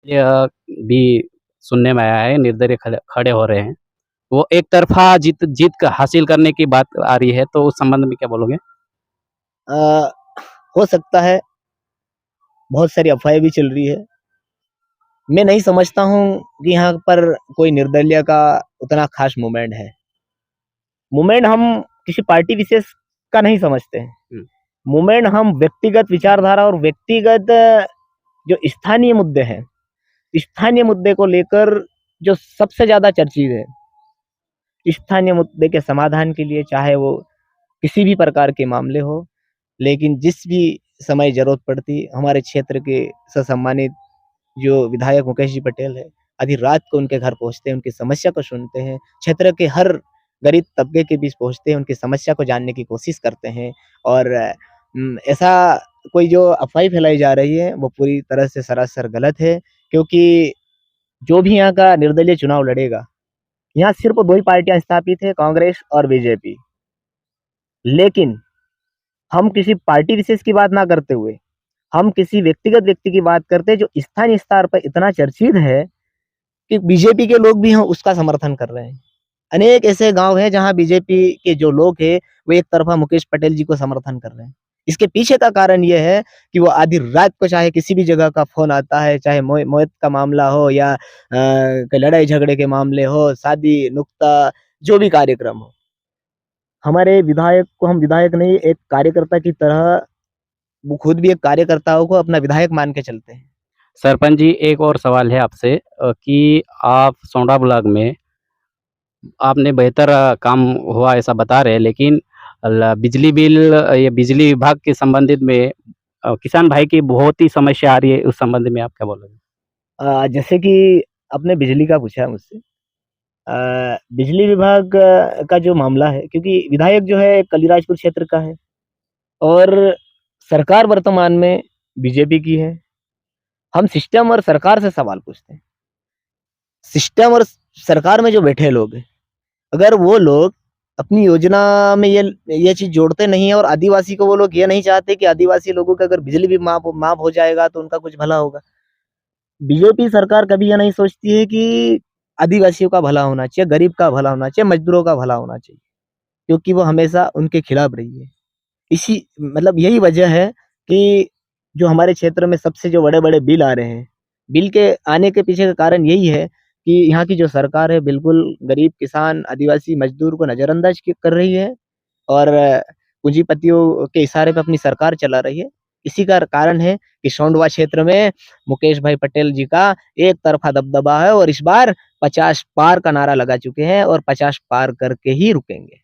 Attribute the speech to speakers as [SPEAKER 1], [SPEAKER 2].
[SPEAKER 1] यह भी सुनने में आया है, निर्दलीय खड़े खड़े हो रहे हैं। वो एक तरफ़ा जीत जीत क हासिल करने की बात आ रही है, तो उस संबंध में क्या बोलोगे?
[SPEAKER 2] अ, हो सकता है, बहुत सारी अफ़वाहें भी चल रही है। मैं नहीं समझता हूँ कि यहाँ पर कोई निर्दलीय का उतना ख़ास मूवमेंट है। मूवमेंट हम किसी पार्टी विशेष का नहीं समझते हैं।
[SPEAKER 1] हुँ,
[SPEAKER 2] मूवमेंट हम व्यक्तिगत विचारधारा और व्यक्तिगत जो स्थानीय मुद्दे हैं, स्थानीय मुद्दे को लेकर जो सबसे ज़्यादा चर्चित है, स्थानीय मुद्दे के समाधान के लिए चाहे वो किसी भी प्रकार के मामले हो, लेकिन जिस भी समय ज़रूरत पड़ती, हमारे क्षेत्र के ससम्मानित जो विधायक मुकेश जी पटेल है, आधी रात को उनके घर पहुँचते हैं, उनकी समस्या को सुनते हैं, क्षेत्र के हर गरीब तबके के बीच पहुँचते हैं, उनकी समस्या को जानने की कोशिश करते हैं और ऐसा कोई जो अफ़वाहें फैलाई जा रही है, वो पूरी तरह से सरासर गलत है क्योंकि जो भी यहाँ का निर्दलीय चुनाव लड़ेगा, यहाँ सिर्फ़ 2 ही पार्टियाँ स्थापित हैं, कांग्रेस और बीजेपी। लेकिन हम किसी पार्टी विशेष की बात ना करते हुए, हम किसी व्यक्तिगत व्यक्ति की बात करते हैं जो स्थानीय स्तर पर इतना चर्चित है कि बीजेपी के लोग भी हैं उसका समर्थन कर रहे हैं। अनेक ऐसे गाँव हैं जहाँ बीजेपी के जो लोग हैं, वो एक तरफ़ा मुकेश पटेल जी को समर्थन कर रहे हैं। इसके पीछे का कारण ये है कि वो आधी रात को चाहे किसी भी जगह का फ़ोन आता है, चाहे मौत का मामला हो या कोई लड़ाई-झगड़े के मामले हो, शादी, नुक्ता, जो भी कार्यक्रम हो, हमारे विधायक को हम विधायक नहीं, एक कार्यकर्ता की तरह वो खुद भी एक कार्यकर्ताओं को अपना विधायक मान के चलते हैं।
[SPEAKER 1] सरपंच जी एक और सवाल है आपसे कि आप सोंडा ब्लॉक में आपने बेहतर काम हुआ ऐसा बता रहे हैं, लेकिन बिजली बिल ये बिजली विभाग के संबंधित में किसान भाई की बहुत ही समस्या आ रही है, उस संबंध में आप क्या बोलोगे?
[SPEAKER 2] जैसे कि आपने बिजली का पूछा है मुझसे। बिजली विभाग का जो मामला है क्योंकि विधायक जो है कलिराजपुर क्षेत्र का है और सरकार वर्तमान में बीजेपी की है। हम सिस्टम और सरकार से सवाल पूछते हैं। सिस्टम और सरकार में जो बैठे लोग हैं, अगर वो लोग अपनी योजना में ये चीज़ जोड़ते नहीं हैं और आदिवासी को वो लोग ये नहीं चाहते कि आदिवासी लोगों का अगर बिजली भी माफ़ हो जाएगा तो उनका कुछ भला होगा। बीजेपी सरकार कभी ये नहीं सोचती है कि आदिवासियों का भला होना चाहिए, गरीब का भला होना चाहिए, मज़दूरों का भला होना चाहिए, क्योंकि वो हमेशा उनके खिलाफ रही है। इसी मतलब यही वजह है कि जो हमारे क्षेत्र में सबसे जो बड़े-बड़े बिल आ रहे हैं, बिल के आने के पीछे का कारण यही है कि यहाँ की जो सरकार है बिल्कुल गरीब, किसान, आदिवासी, मज़दूर को नज़रअंदाज कर रही है और पूंजीपतियों के इशारे पे अपनी सरकार चला रही है। इसी का कारण है कि सोंडवा क्षेत्र में मुकेश भाई पटेल जी का एक तरफ़ा दबदबा है और इस बार 50 पार का नारा लगा चुके हैं और 50 पार करके ही रुकेंगे।